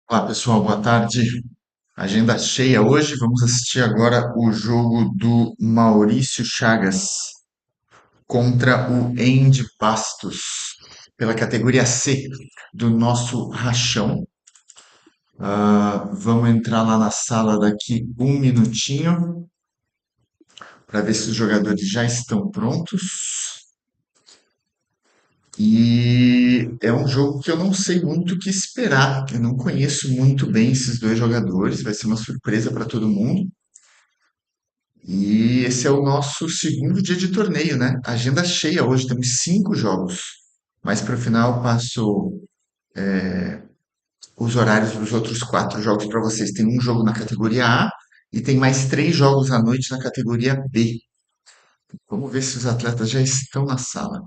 Olá, pessoal, boa tarde. Agenda cheia hoje. Vamos assistir agora o jogo do Maurício Chagas contra o Andy Bastos, pela categoria C do nosso rachão. Vamos entrar lá na sala daqui um minutinho para ver se os jogadores já estão prontos. E é um jogo que eu não sei muito o que esperar. Eu não conheço muito bem esses dois jogadores. Vai ser uma surpresa para todo mundo. E esse é o nosso segundo dia de torneio, né? Agenda cheia hoje, temos 5 jogos. Mas para o final passo os horários dos outros 4 jogos para vocês. Tem um jogo na categoria A e tem mais 3 jogos à noite na categoria B. Vamos ver se os atletas já estão na sala.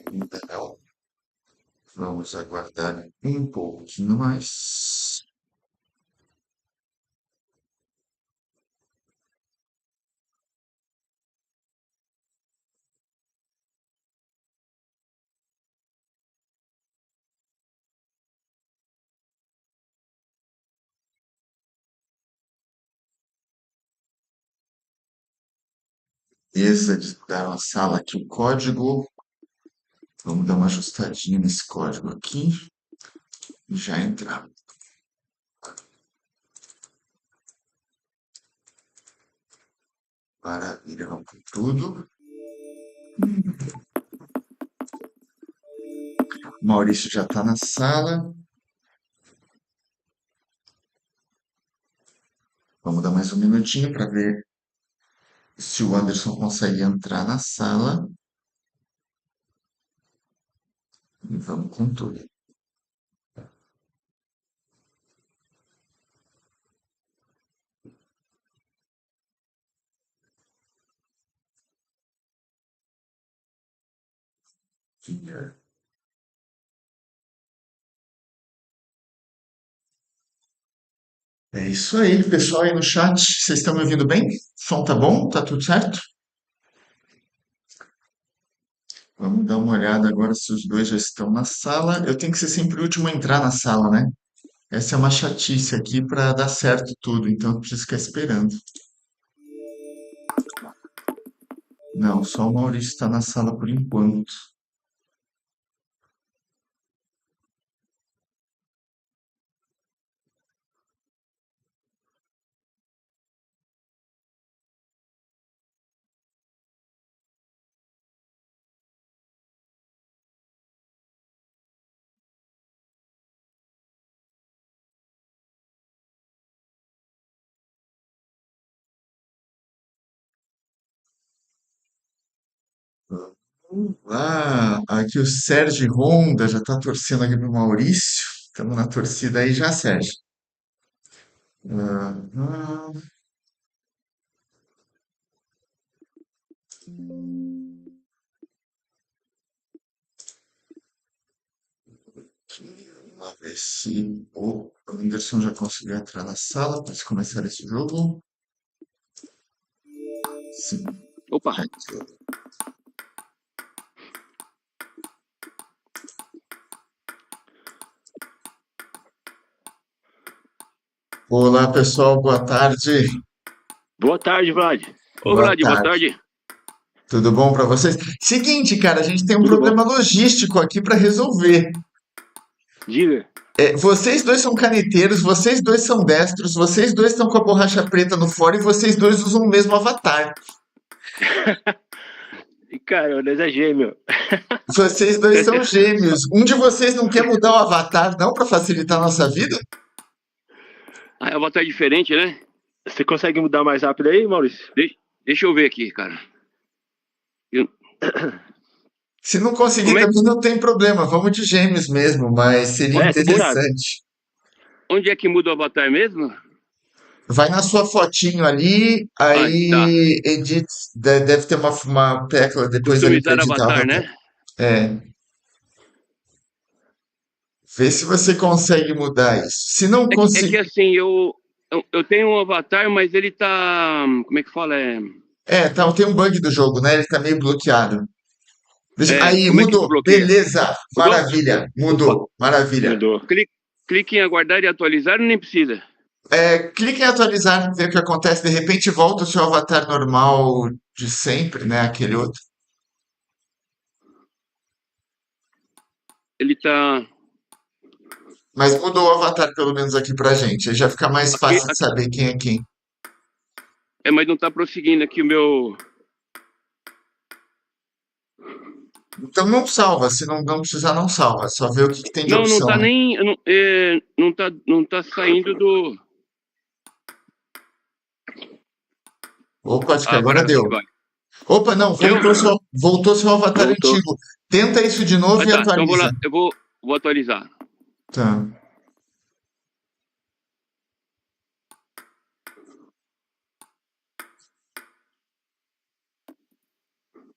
Ainda não. Vamos aguardar um pouquinho mais. Beleza, eles mudaram a sala aqui, o código. Vamos dar uma ajustadinha nesse código aqui e já entrar. Maravilha, vamos com tudo. O Maurício já está na sala. Vamos dar mais um minutinho para ver se o Anderson consegue entrar na sala. E vamos com tudo. É isso aí, pessoal aí no chat. Vocês estão me ouvindo bem? O som tá bom? Tá tudo certo? Vamos dar uma olhada agora se os dois já estão na sala. Eu tenho que ser sempre o último a entrar na sala, né? Essa é uma chatice aqui para dar certo tudo, então eu preciso ficar esperando. Não, só o Maurício está na sala por enquanto. Aqui o Sérgio Honda já está torcendo aqui pro Maurício. Estamos na torcida aí já, Sérgio. Ah, ah, Vamos ver se o Anderson já conseguiu entrar na sala para começar esse jogo. Sim, Opa, já entrou. Olá, pessoal, boa tarde. boa tarde, Vlad. Ô, Boa Vlad, boa tarde. tarde. Tudo bom para vocês? Seguinte, cara, a gente tem um Tudo bom? problema logístico aqui para resolver. Diga. Vocês dois são caneteiros, vocês dois são destros, vocês dois estão com a borracha preta no fora e vocês dois usam o mesmo avatar. E, cara, nós é gêmeo. Vocês dois são gêmeos. Um de vocês não quer mudar o avatar, não, para facilitar a nossa vida? Ah, é uma voz diferente, né? Você consegue mudar mais rápido aí, Maurício? Deixa eu ver aqui, cara. Eu- Se não conseguir Como é? também não tem problema, vamos de gêmeos mesmo, mas seria É, você sabe. interessante. Onde é que muda o avatar mesmo? Vai na sua fotinho ali, Ah, tá. aí edit, deve ter uma tecla depois ali para Customizar editar o avatar, avatar. né? É, vê se você consegue mudar isso. Se não É que conseguir, assim, eu tenho um avatar, mas ele tá. Como é que fala? tá, tem um bug do jogo, né? Ele tá meio bloqueado. Aí, Como é que mudou. desbloqueia? Beleza. Mudou? Maravilha. Opa, Mudou. Maravilha. Mudou. clique em aguardar e atualizar, nem precisa. Clique em atualizar, ver o que acontece. De repente volta o seu avatar normal de sempre, né? Aquele outro. Ele tá. Mas mudou o avatar, pelo menos aqui pra gente. Aí já fica mais Aqui, fácil de saber quem é quem. mas não tá prosseguindo aqui o meu. Então não salva. Se não precisar, não salva. Só ver o que tem de Não, não opção tá aí. nem. Não tá saindo do. Opa, acho que agora Agora acho que deu. vai. Opa, não, Deu? voltou seu avatar Voltou. antigo. Tenta isso de novo Ah, e tá. Então vou atualiza. lá. Vou atualizar. Tá.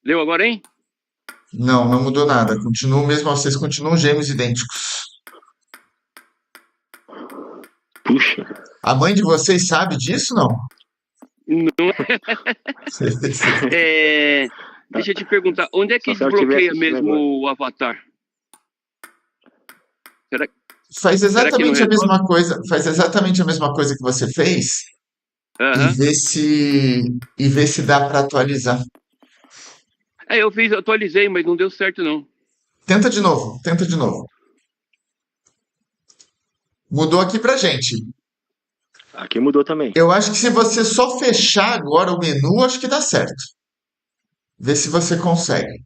Deu agora, hein? Não, não mudou nada. Continua mesmo, vocês continuam gêmeos idênticos. Puxa. A mãe de vocês sabe disso, não? Não. Deixa eu te perguntar, onde é que Só se ela tiver desbloqueia assistindo mesmo agora. o avatar? Será, Faz será que não exatamente a resolve? mesma coisa, faz exatamente a mesma coisa que você fez e Aham. vê se dá para atualizar. Eu atualizei, mas não deu certo, não. Tenta de novo, tenta de novo. Mudou aqui pra gente. Aqui mudou também. Eu acho que se você só fechar agora o menu, acho que dá certo. Vê se você consegue.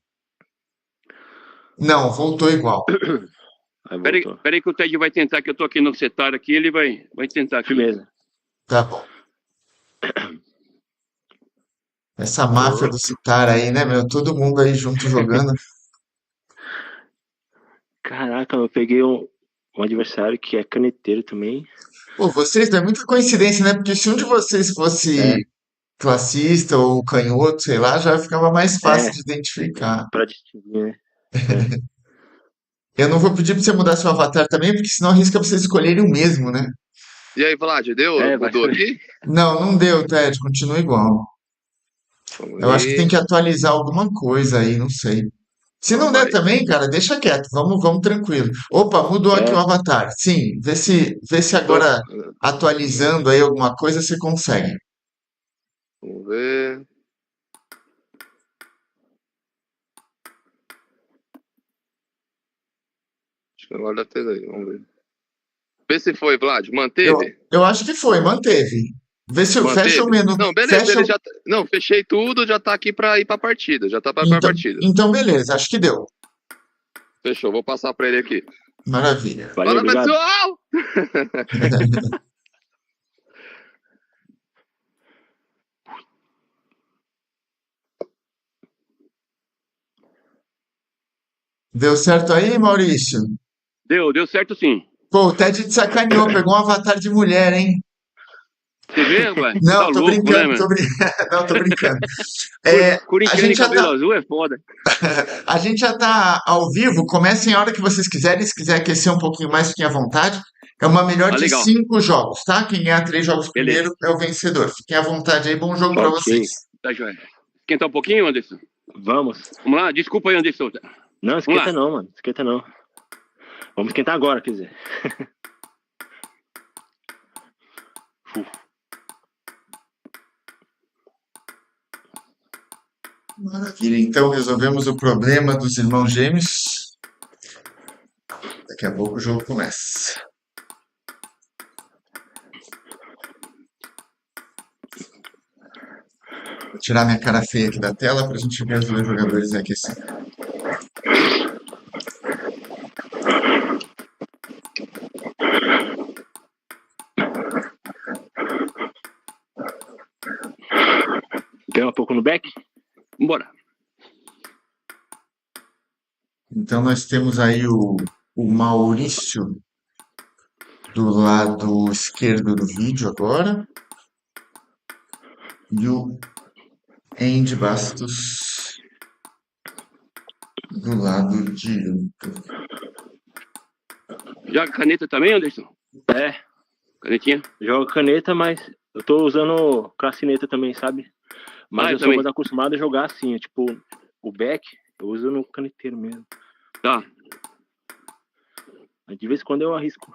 Não, voltou igual. Aí Peraí, voltou. peraí que o Ted vai tentar, que eu tô aqui no setar aqui, ele vai tentar aqui. Firmeza. Tá bom. Essa máfia do Citar aí, né, meu? Todo mundo aí junto jogando. Caraca, eu peguei um adversário que é caneteiro também. Pô, vocês, é muita coincidência, né? Porque se um de vocês É, fosse classista ou canhoto, sei lá, já ficava mais fácil é, de identificar. pra distinguir, né? É. Eu não vou pedir pra você mudar seu avatar também, porque senão arrisca pra vocês escolherem o mesmo, né? E aí, Vlad, deu? Vai Mudou aqui? Não, não deu, Ted, continua igual. Vamos Eu acho que tem ver. que atualizar alguma coisa aí, não sei. Se não der Vai. também, cara, deixa quieto, vamos tranquilo. Opa, mudou aqui o É, avatar. Sim, vê se Tô- agora atualizando aí alguma coisa você consegue. Vamos ver. Acho que agora deve ter aí. Vamos ver. Vê se foi, Vlad. Eu, Manteve? eu acho que foi, manteve. Vê se fecha o Manteve? menu, Não, beleza. fecha. Ele já. Não, fechei tudo, já tá aqui pra ir pra partida. Já tá pra ir pra Então, partida. então beleza, acho que deu. Fechou, vou passar pra ele aqui. Maravilha. valeu, Fala, obrigado. pessoal! Deu certo aí, Maurício? Deu certo sim. Pô, o Ted te sacaneou, pegou um avatar de mulher, hein? Você vê, rapaz? Tá Não, tô louco, né, brincando, mano? Não, tô brincando. A Corintiano gente e já cabelo tá, azul é foda. a gente já tá ao vivo, comecem a hora que vocês quiserem, se quiser aquecer um pouquinho mais, fiquem à vontade. É uma melhor de Legal. 5 jogos, tá? Quem ganhar 3 jogos Beleza. primeiro é o vencedor. Fiquem à vontade aí, bom jogo pra Ok. vocês. Tá joia. Esquentar um pouquinho, Anderson? Vamos. Vamos lá? Desculpa aí, Anderson. Não, esquenta lá. não, mano. Esquenta não. Vamos esquentar agora, quer dizer. Maravilha, então resolvemos o problema dos irmãos gêmeos. Daqui a pouco o jogo começa. Vou tirar minha cara feia aqui da tela pra gente ver os dois jogadores aquecendo. Quer um pouco no back? Vambora. Então nós temos aí o Maurício do lado esquerdo do vídeo agora. E o Andy Bastos do lado direito. Joga caneta também, Anderson? É, Canetinha? jogo caneta, mas eu tô usando classineta também, sabe? Mas eu eu sou também. mais acostumado a jogar assim, tipo, o back, Eu uso no caneteiro mesmo. Tá. Mas de vez em quando eu arrisco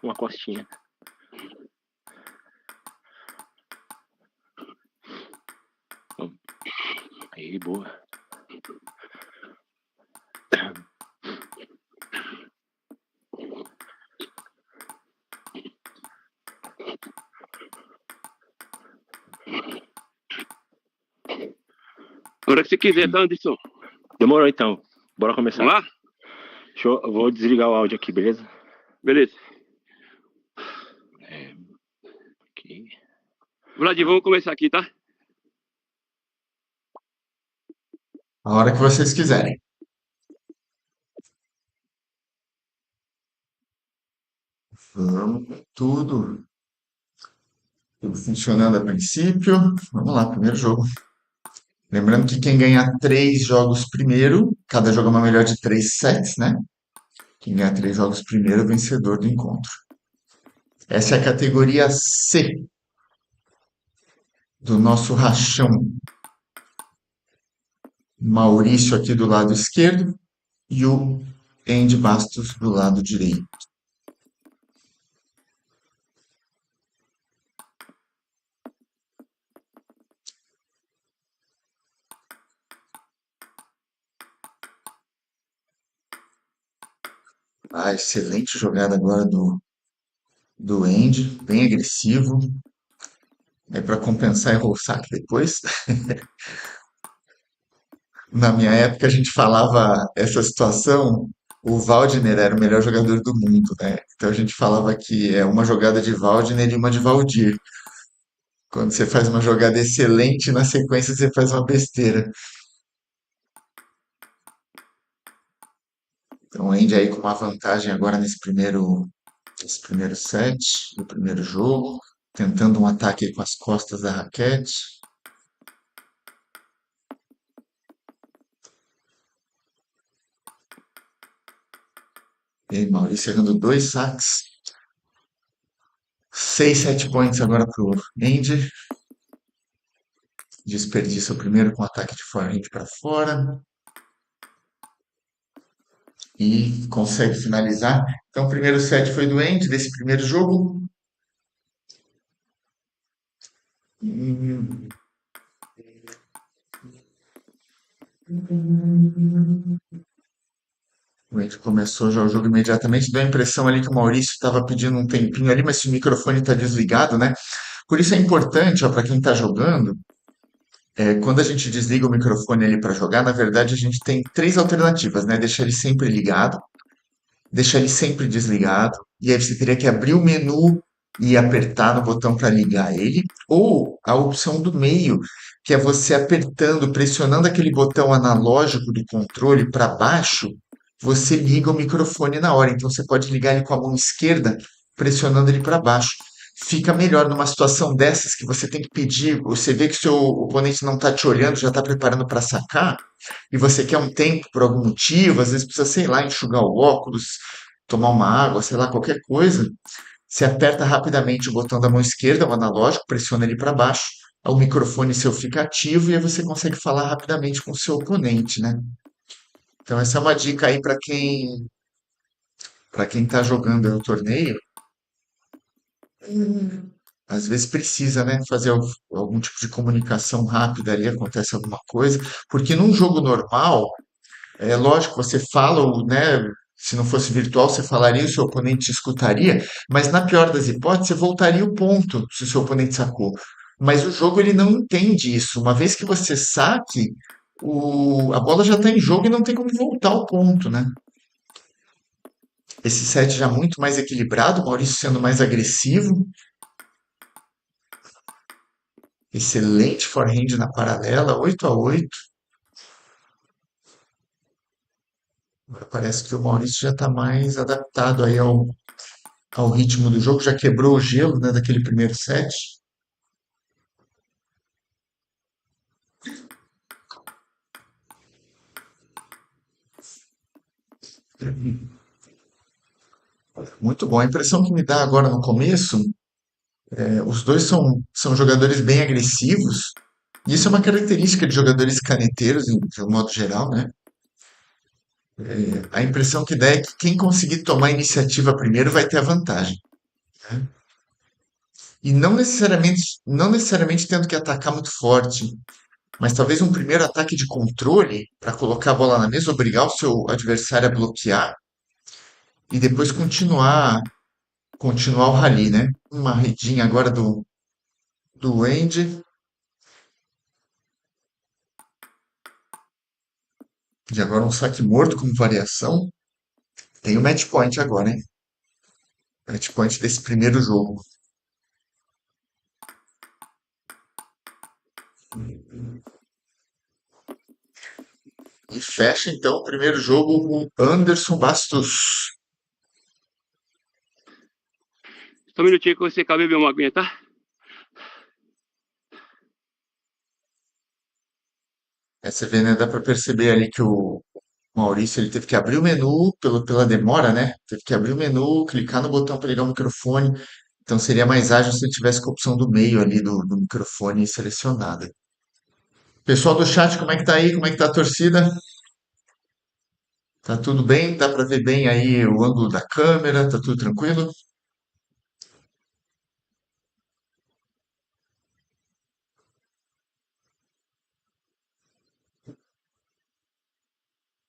uma costinha. Aí, boa. A hora que você quiser, tá, Anderson? Demorou então. Bora começar. Vamos lá? Eu vou desligar o áudio aqui, beleza? Beleza. Aqui. Vlad, vamos começar aqui, tá? A hora que vocês quiserem. Vamos, tudo funcionando a princípio. Vamos lá, primeiro jogo. Lembrando que quem ganhar 3 jogos primeiro, cada jogo é uma melhor de 3 sets, né? Quem ganhar 3 jogos primeiro é o vencedor do encontro. Essa é a categoria C do nosso rachão. Maurício aqui do lado esquerdo e o Andy Bastos do lado direito. Excelente jogada agora do Andy, bem agressivo. É para compensar e errou o saque depois. Na minha época a gente falava essa situação, o Waldner era o melhor jogador do mundo, né? Então a gente falava que é uma jogada de Waldner e uma de Valdir. Quando você faz uma jogada excelente, na sequência você faz uma besteira. Então o Andy aí com uma vantagem agora nesse primeiro set, no primeiro jogo, tentando um ataque aí com as costas da raquete. E aí, Maurício errando 2 saques. 6 set points agora pro Andy. Desperdiça o primeiro com ataque de forehand para fora. E consegue finalizar. Então, o primeiro set foi do Andy desse primeiro jogo. O Andy começou já o jogo imediatamente. Deu a impressão ali que o Maurício estava pedindo um tempinho ali, mas se o microfone está desligado, né? Por isso é importante, para quem está jogando, quando a gente desliga o microfone ali para jogar, na verdade a gente tem 3 alternativas, né? Deixar ele sempre ligado, deixar ele sempre desligado, e aí você teria que abrir o menu e apertar no botão para ligar ele, ou a opção do meio, que é você apertando, pressionando aquele botão analógico do controle para baixo, você liga o microfone na hora. Então você pode ligar ele com a mão esquerda, pressionando ele para baixo. Fica melhor numa situação dessas que você tem que pedir, você vê que seu oponente não está te olhando, já está preparando para sacar, e você quer um tempo por algum motivo, às vezes precisa, sei lá, enxugar o óculos, tomar uma água, sei lá, qualquer coisa. Você aperta rapidamente o botão da mão esquerda, o analógico, pressiona ele para baixo, o microfone seu fica ativo e aí você consegue falar rapidamente com o seu oponente, né? Então essa é uma dica aí para quem está jogando aí o torneio. Às vezes precisa, né, fazer algum tipo de comunicação rápida ali, acontece alguma coisa, porque num jogo normal, é lógico, você fala, né, se não fosse virtual, você falaria, o seu oponente te escutaria, mas na pior das hipóteses, você voltaria o ponto se o seu oponente sacou. Mas o jogo ele não entende isso. Uma vez que você saque, a bola já está em jogo e não tem como voltar o ponto, né? Esse set já muito mais equilibrado, Maurício sendo mais agressivo. Excelente forehand na paralela, 8-8. Agora parece que o Maurício já está mais adaptado aí ao ritmo do jogo, já quebrou o gelo, né, daquele primeiro set. Muito bom. A impressão que me dá agora no começo, os dois são jogadores bem agressivos. E isso é uma característica de jogadores caneteiros, de um modo geral, né? A impressão que dá é que quem conseguir tomar a iniciativa primeiro vai ter a vantagem, né? E não necessariamente tendo que atacar muito forte, mas talvez um primeiro ataque de controle para colocar a bola na mesa, obrigar o seu adversário a bloquear e depois continuar o rally, né? Uma redinha agora do Andy. E agora um saque morto como variação. Tem o match point agora, hein? Match point desse primeiro jogo. E fecha então o primeiro jogo o Anderson Bastos. Só um minutinho que você acaba de beber uma aguinha, tá? Você vê, né? Dá para perceber ali que o Maurício ele teve que abrir o menu pela demora, né? Teve que abrir o menu, clicar no botão para ligar o microfone. Então seria mais ágil se ele tivesse com a opção do meio ali do microfone selecionada. Pessoal do chat, como é que tá aí? Como é que tá a torcida? Tá tudo bem? Dá para ver bem aí o ângulo da câmera? Tá tudo tranquilo?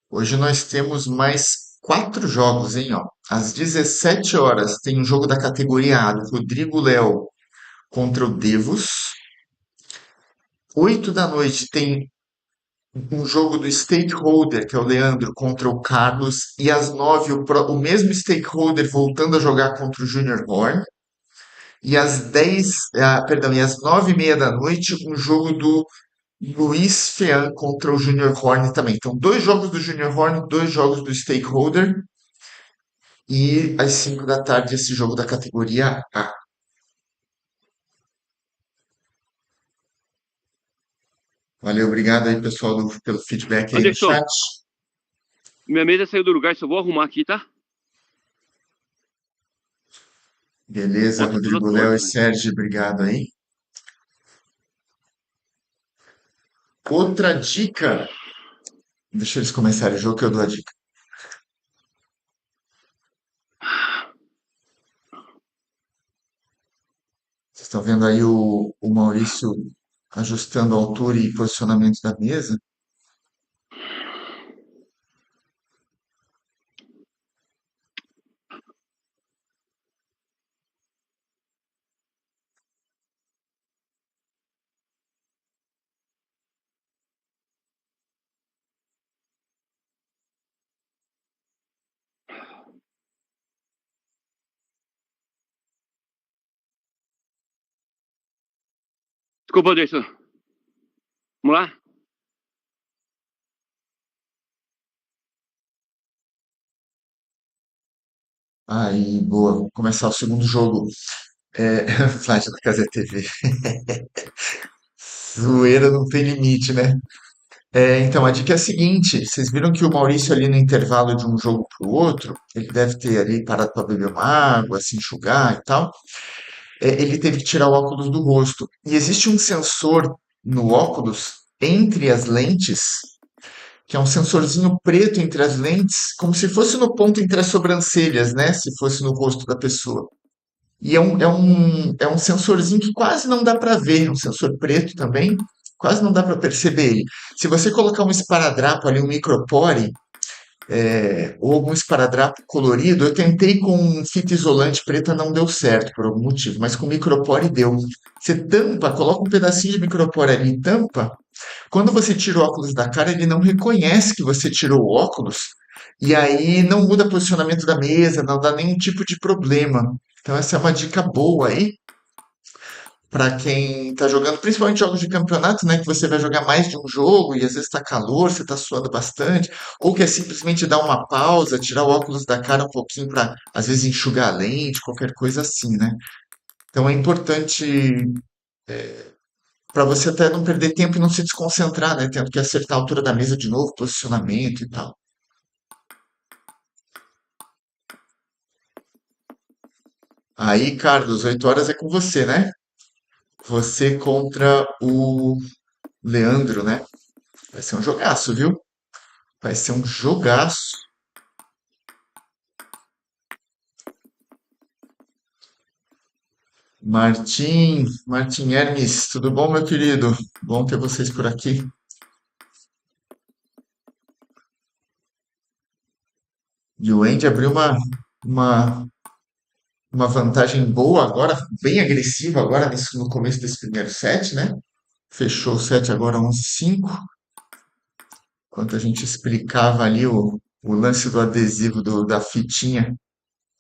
Hoje nós temos mais 4 jogos, hein? Ó. Às 17 horas tem um jogo da categoria A do Rodrigo Léo contra o Devos. 8 da noite tem um jogo do stakeholder, que é o Leandro, contra o Carlos. E às 9 o mesmo stakeholder voltando a jogar contra o Junior Horn. E e às 9:30 da noite, um jogo do Luiz Fean contra o Junior Horn também. Então, 2 jogos do Junior Horn, 2 jogos do Stakeholder. E às 5 da tarde, esse jogo da categoria A. Valeu, obrigado aí, pessoal, pelo feedback aí no Anderson, chat. minha mesa saiu do lugar, só vou arrumar aqui, tá? Beleza, Ó, tá toda Rodrigo Léo e torta, velho. Sérgio, obrigado aí. Outra dica. Deixa eles começarem o jogo que eu dou a dica. Vocês estão vendo aí o Maurício ajustando a altura e posicionamento da mesa. Desculpa, Anderson. Vamos lá? Aí, boa. Vamos começar o segundo jogo. Flash da Casa TV. Zoeira não tem limite, né? Então, a dica é a seguinte: vocês viram que o Maurício, ali no intervalo de um jogo para o outro, ele deve ter ali parado para beber uma água, se enxugar e tal. Ele teve que tirar o óculos do rosto. E existe um sensor no óculos, entre as lentes, que é um sensorzinho preto entre as lentes, como se fosse no ponto entre as sobrancelhas, né? Se fosse no rosto da pessoa. E é um sensorzinho que quase não dá para ver, é um sensor preto também, quase não dá para perceber ele. Se você colocar um esparadrapo ali, um micropore, ou algum esparadrapo colorido, eu tentei com fita isolante preta, não deu certo por algum motivo, mas com micropore deu. Você tampa, coloca um pedacinho de micropore ali e tampa. Quando você tira o óculos da cara, ele não reconhece que você tirou o óculos, e aí não muda o posicionamento da mesa, não dá nenhum tipo de problema. Então essa é uma dica boa aí para quem está jogando, principalmente jogos de campeonato, né, que você vai jogar mais de um jogo e às vezes está calor, você está suando bastante, ou quer simplesmente dar uma pausa, tirar o óculos da cara um pouquinho para às vezes enxugar a lente, qualquer coisa assim, né? Então é importante para você até não perder tempo e não se desconcentrar, né, tendo que acertar a altura da mesa de novo, posicionamento e tal. Aí, Carlos, 8 horas é com você, né? Você contra o Leandro, né? Vai ser um jogaço, viu? Vai ser um jogaço. Martim Hermes, tudo bom, meu querido? Bom ter vocês por aqui. E o Andy abriu uma, uma vantagem boa agora, bem agressiva agora no começo desse primeiro set, né? Fechou o set agora 11-5. Enquanto a gente explicava ali o lance do adesivo da fitinha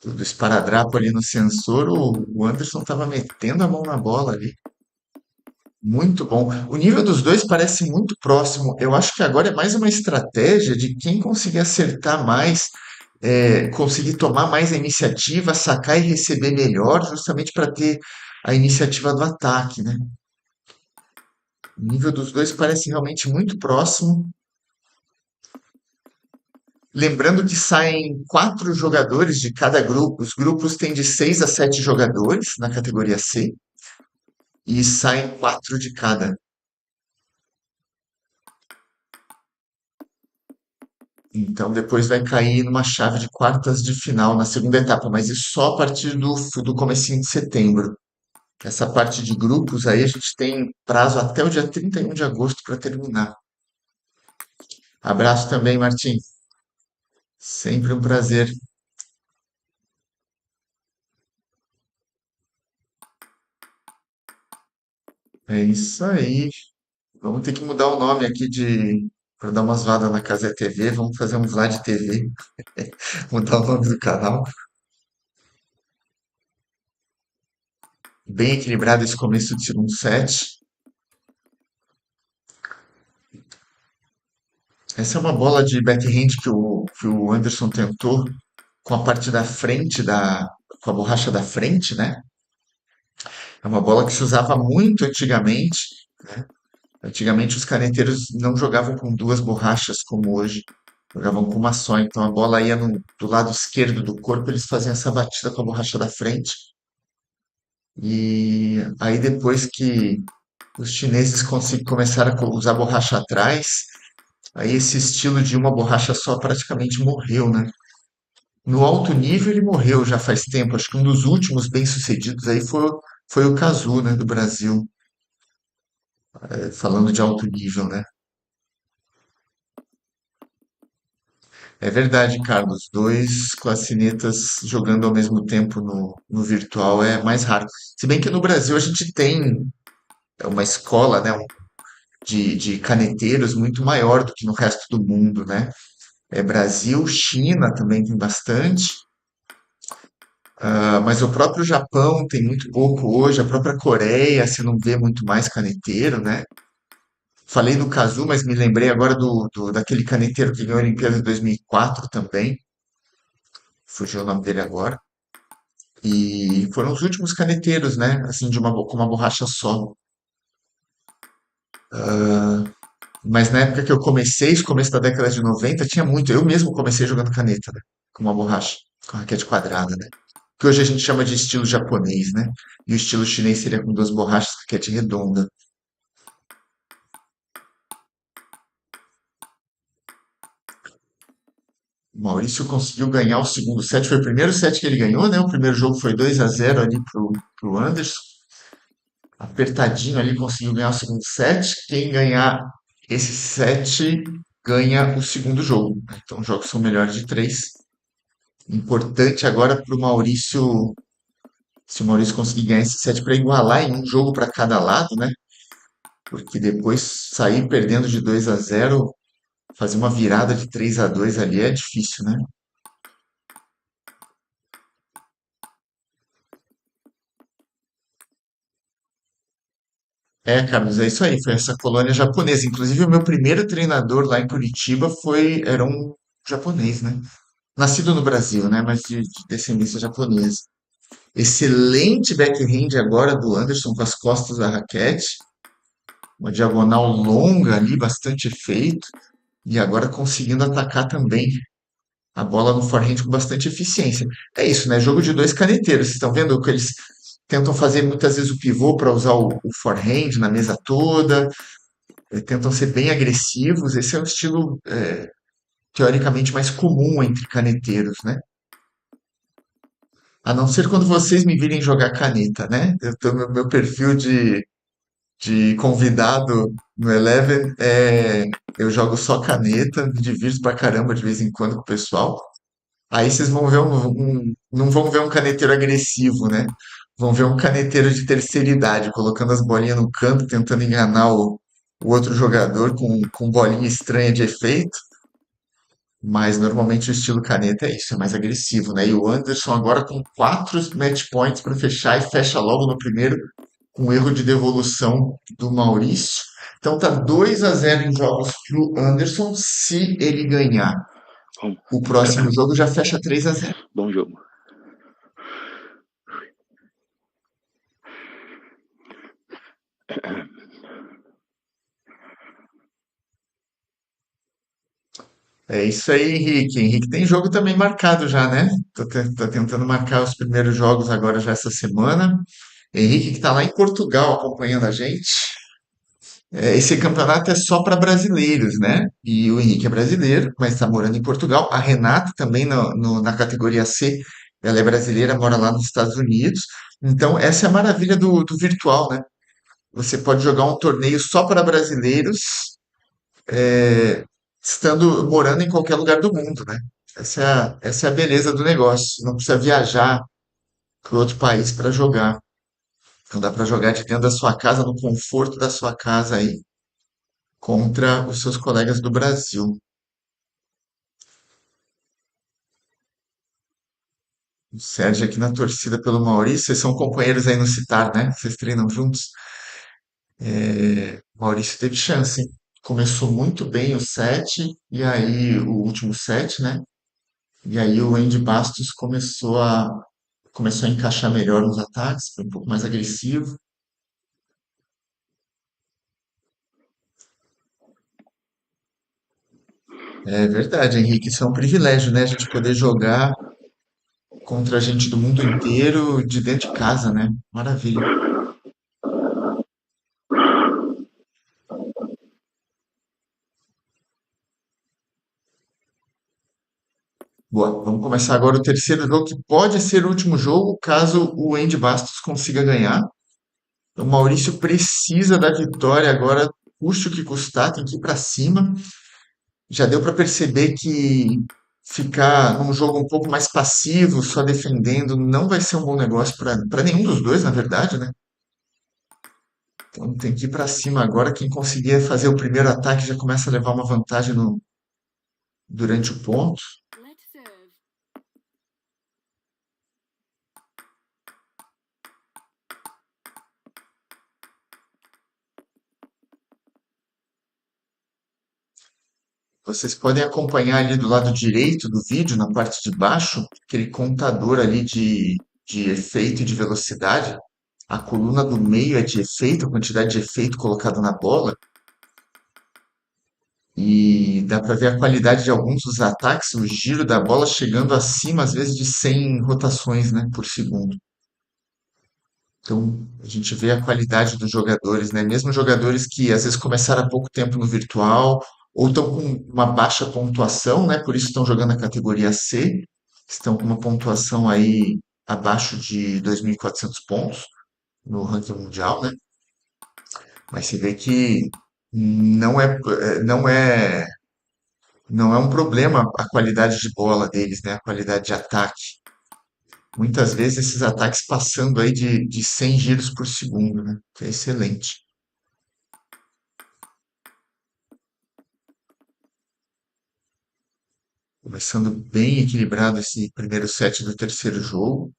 do esparadrapo ali no sensor, o Anderson estava metendo a mão na bola ali. Muito bom. O nível dos dois parece muito próximo. Eu acho que agora é mais uma estratégia de quem conseguir acertar mais, conseguir tomar mais a iniciativa, sacar e receber melhor, justamente para ter a iniciativa do ataque, né? O nível dos dois parece realmente muito próximo. Lembrando que saem 4 jogadores de cada grupo. Os grupos têm de 6 a 7 jogadores na categoria C e saem 4 de cada. Então depois vai cair numa chave de quartas de final na segunda etapa, mas isso só a partir do comecinho de setembro. Essa parte de grupos aí a gente tem prazo até o dia 31 de agosto para terminar. Abraço também, Martim. Sempre um prazer. É isso aí. Vamos ter que mudar o nome aqui de para dar umas vadas na Casa TV. Vamos fazer um Vlad TV. Mudar o nome do canal. Bem equilibrado esse começo de segundo set. Essa é uma bola de backhand que o Anderson tentou com a parte da frente com a borracha da frente, né? É uma bola que se usava muito antigamente, né? Antigamente os caneteiros não jogavam com 2 borrachas como hoje, jogavam com uma só. Então a bola ia do lado esquerdo do corpo, eles faziam essa batida com a borracha da frente. E aí depois que os chineses começaram a usar borracha atrás, aí esse estilo de uma borracha só praticamente morreu, né? No alto nível ele morreu já faz tempo. Acho que um dos últimos bem-sucedidos aí foi o Kazu, né, do Brasil, falando de alto nível, né? É verdade, Carlos. 2 classinetas jogando ao mesmo tempo no virtual é mais raro. Se bem que no Brasil a gente tem uma escola, né, de caneteiros muito maior do que no resto do mundo, né? Brasil, China também tem bastante. Mas o próprio Japão tem muito pouco hoje, a própria Coreia, você não vê muito mais caneteiro, né? Falei do Kazu, mas me lembrei agora daquele caneteiro que ganhou a Olimpíada de 2004 também, fugiu o nome dele agora. E foram os últimos caneteiros, né? Assim, com uma borracha só. Mas na época que eu comecei, no começo da década de 90, tinha muito. Eu mesmo comecei jogando caneta, né? Com uma borracha, com raquete quadrada, né? Que hoje a gente chama de estilo japonês, né? E o estilo chinês seria com 2 borrachas, raquete redonda. O Maurício conseguiu ganhar o segundo set. Foi o primeiro set que ele ganhou, né? O primeiro jogo foi 2-0 ali pro Anderson. Apertadinho ali, conseguiu ganhar o segundo set. Quem ganhar esse set ganha o segundo jogo, né? Então os jogos são melhores de 3. Importante agora para o Maurício, se o Maurício conseguir ganhar esse set para igualar em um jogo para cada lado, né? Porque depois sair perdendo de 2-0, fazer uma virada de 3-2 ali é difícil, né? Carlos, é isso aí. Foi essa colônia japonesa. Inclusive, o meu primeiro treinador lá em Curitiba era um japonês, né? Nascido no Brasil, né? Mas de descendência japonesa. Excelente backhand agora do Anderson com as costas da raquete. Uma diagonal longa ali, bastante efeito. E agora conseguindo atacar também a bola no forehand com bastante eficiência. É isso, né? Jogo de 2 caneteiros. Vocês estão vendo que eles tentam fazer muitas vezes o pivô para usar o forehand na mesa toda. Tentam ser bem agressivos. Esse é um estilo teoricamente mais comum entre caneteiros, né? A não ser quando vocês me virem jogar caneta, né? Meu perfil de convidado no Eleven eu jogo só caneta, me divirto pra caramba de vez em quando com o pessoal. Aí vocês vão ver não vão ver um caneteiro agressivo, né? Vão ver um caneteiro de terceira idade, colocando as bolinhas no canto, tentando enganar o outro jogador com bolinha estranha de efeito. Mas normalmente o estilo caneta é isso, é mais agressivo, né? E o Anderson agora com 4 match points para fechar e fecha logo no primeiro com erro de devolução do Maurício. Então tá 2-0 em jogos pro Anderson. Se ele ganhar Bom, o próximo jogo, já fecha 3-0. bom jogo. É isso aí, Henrique. Henrique tem jogo também marcado já, né? Tô tentando marcar os primeiros jogos agora já essa semana. Henrique que tá lá em Portugal acompanhando a gente. Esse campeonato é só para brasileiros, né? E o Henrique é brasileiro, mas está morando em Portugal. A Renata também na categoria C, ela é brasileira, mora lá nos Estados Unidos. Então, essa é a maravilha do virtual, né? Você pode jogar um torneio só para brasileiros, morando em qualquer lugar do mundo, né? Essa é a beleza do negócio. Não precisa viajar para outro país para jogar. Então dá para jogar de dentro da sua casa, no conforto da sua casa aí, contra os seus colegas do Brasil. O Sérgio aqui na torcida pelo Maurício. Vocês são companheiros aí no Citar, né? Vocês treinam juntos. O Maurício teve chance, hein? Começou muito bem o set, e aí o último set, né? E aí o Andy Bastos começou a encaixar melhor nos ataques, foi um pouco mais agressivo. É verdade, Henrique, isso é um privilégio, né? A gente poder jogar contra gente do mundo inteiro de dentro de casa, né? Maravilha. Boa, vamos começar agora o terceiro jogo, que pode ser o último jogo, caso o Andy Bastos consiga ganhar. O Maurício precisa da vitória agora, custe o que custar, tem que ir para cima. Já deu para perceber que ficar num jogo um pouco mais passivo, só defendendo, não vai ser um bom negócio para nenhum dos dois, na verdade, né? Então tem que ir para cima agora. Quem conseguir fazer o primeiro ataque já começa a levar uma vantagem durante o ponto. Vocês podem acompanhar ali do lado direito do vídeo, na parte de baixo, aquele contador ali de efeito e de velocidade. A coluna do meio é de efeito, a quantidade de efeito colocado na bola. E dá para ver a qualidade de alguns dos ataques, o giro da bola chegando acima, às vezes, de 100 rotações, né, por segundo. Então, a gente vê a qualidade dos jogadores, né? Mesmo jogadores que às vezes começaram há pouco tempo no virtual ou estão com uma baixa pontuação, né? Por isso estão jogando a categoria C, estão com uma pontuação aí abaixo de 2.400 pontos no ranking mundial, né? Mas você vê que não é, não é, não é um problema a qualidade de bola deles, né? A qualidade de ataque. Muitas vezes esses ataques passando aí de 100 giros por segundo, né? Que é excelente. Começando bem equilibrado esse primeiro set do terceiro jogo.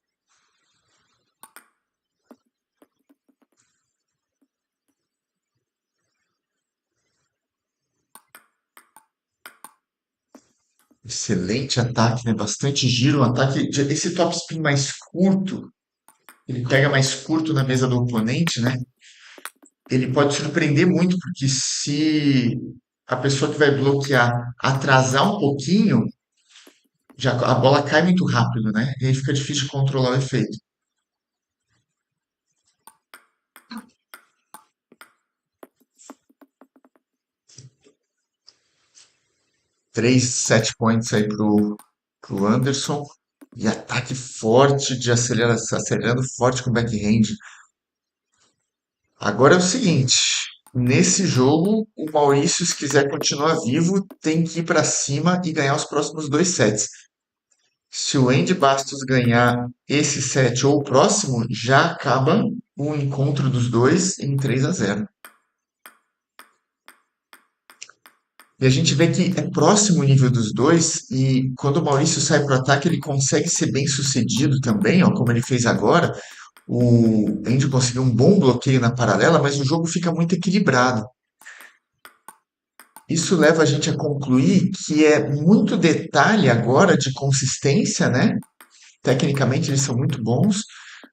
Excelente ataque, né? Bastante giro, um ataque. Esse topspin mais curto, ele pega mais curto na mesa do oponente, né? Ele pode surpreender muito, porque se a pessoa que vai bloquear atrasar um pouquinho, já a bola cai muito rápido, né? E aí fica difícil de controlar o efeito. 3 set points aí pro Anderson. E ataque forte de acelerando forte com backhand. Agora é o seguinte, nesse jogo, o Maurício, se quiser continuar vivo, tem que ir para cima e ganhar os próximos 2 sets. Se o Andy Bastos ganhar esse set ou o próximo, já acaba o encontro dos dois em 3-0. E a gente vê que é próximo o nível dos dois, e quando o Maurício sai para o ataque, ele consegue ser bem sucedido também, ó, como ele fez agora. O Andy conseguiu um bom bloqueio na paralela, mas o jogo fica muito equilibrado. Isso leva a gente a concluir que é muito detalhe agora de consistência, né? Tecnicamente eles são muito bons,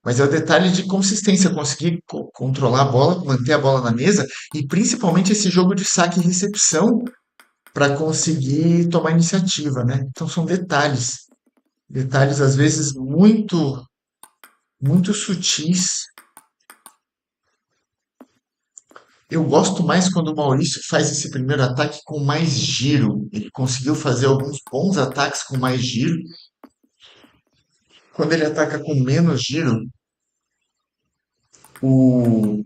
mas é o detalhe de consistência, conseguir controlar a bola, manter a bola na mesa e principalmente esse jogo de saque e recepção para conseguir tomar iniciativa, né? Então são detalhes, detalhes às vezes muito sutis. Eu gosto mais quando o Maurício faz esse primeiro ataque com mais giro. Ele conseguiu fazer alguns bons ataques com mais giro. Quando ele ataca com menos giro, o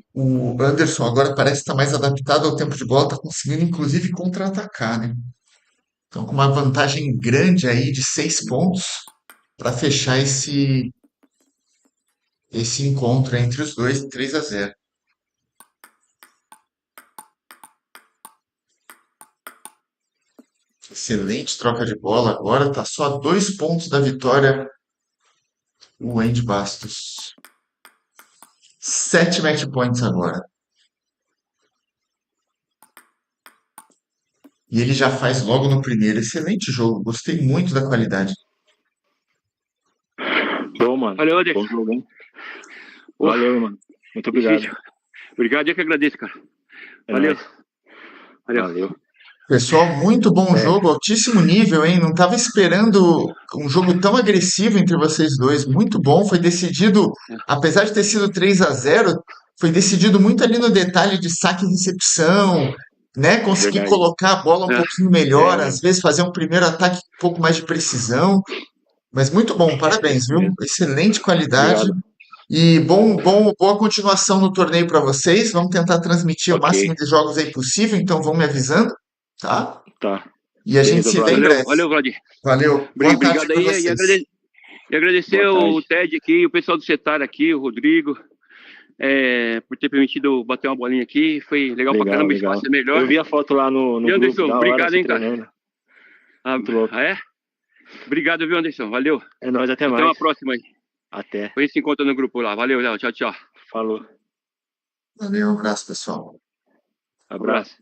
Anderson agora parece estar mais adaptado ao tempo de bola, está conseguindo inclusive contra-atacar, né? Então, com uma vantagem grande aí de 6 pontos para fechar esse encontro entre os dois em 3-0. Excelente troca de bola agora, está só a 2 pontos da vitória o Andy Bastos. 7 match points agora. E ele já faz logo no primeiro. Excelente jogo. Gostei muito da qualidade. Bom, mano. Valeu, Anderson. Bom jogo, hein? Pô, Valeu, mano. Muito obrigado. difícil. Obrigado, eu que agradeço, cara. É Valeu. nóis. Valeu. Valeu. Pessoal, muito bom jogo, altíssimo nível, hein? Não estava esperando um jogo tão agressivo entre vocês dois. Muito bom, foi decidido, apesar de ter sido 3-0, foi decidido muito ali no detalhe de saque e recepção, né? Conseguir Verdade. colocar a bola um É. pouquinho melhor, É. às vezes fazer um primeiro ataque com um pouco mais de precisão. Mas muito bom, parabéns, viu? Mesmo. Excelente qualidade. Obrigado. E boa continuação no torneio para vocês. Vamos tentar transmitir o Ok. máximo de jogos aí possível, então vão me avisando, tá? Tá. E a gente Beleza, se vê em brother. Valeu, breve. valeu, Vladir. Valeu. Boa tarde Obrigado para aí. vocês. E agradecer Boa o tarde. Ted aqui, o pessoal do Setar aqui, o Rodrigo, por ter permitido bater uma bolinha aqui. Foi legal pra Legal, caramba, o legal. espaço é melhor. Eu vi a foto lá no E grupo, Anderson, da hora, obrigado, você hein, cara. treinando. Ah, Muito louco. é? Obrigado, viu, Anderson? Valeu. É nóis, até Até mais. uma próxima aí. Até. Depois a gente se encontra no grupo lá. Valeu, Léo. Tchau, tchau. Falou. Valeu, um abraço, pessoal. Abraço.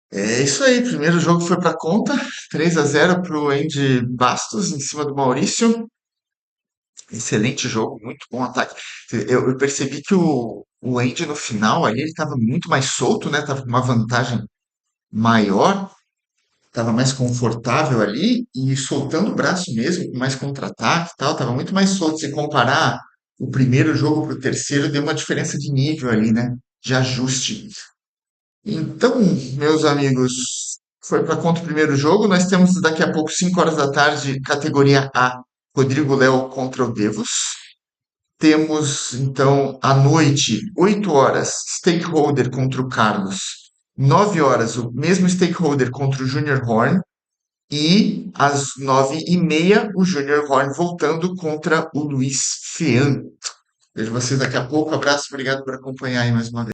É isso aí, primeiro jogo foi para conta, 3-0 para o Andy Bastos em cima do Maurício. Excelente jogo, muito bom ataque. Eu percebi que o Andy no final ali ele estava muito mais solto, né? Tava com uma vantagem maior, estava mais confortável ali e soltando o braço mesmo, com mais contra-ataque e tal, estava muito mais solto. Se comparar o primeiro jogo para o terceiro, deu uma diferença de nível ali, né? De ajuste. Então, meus amigos, foi para conta o primeiro jogo. Nós temos daqui a pouco, 5 horas da tarde, categoria A, Rodrigo Léo contra o Devos. Temos, então, à noite, 8 horas, Stakeholder contra o Carlos. 9 horas, o mesmo Stakeholder contra o Junior Horn. E às 9h30, o Junior Horn voltando contra o Luiz Feanto. Vejo vocês daqui a pouco. Abraço, obrigado por acompanhar aí mais uma vez.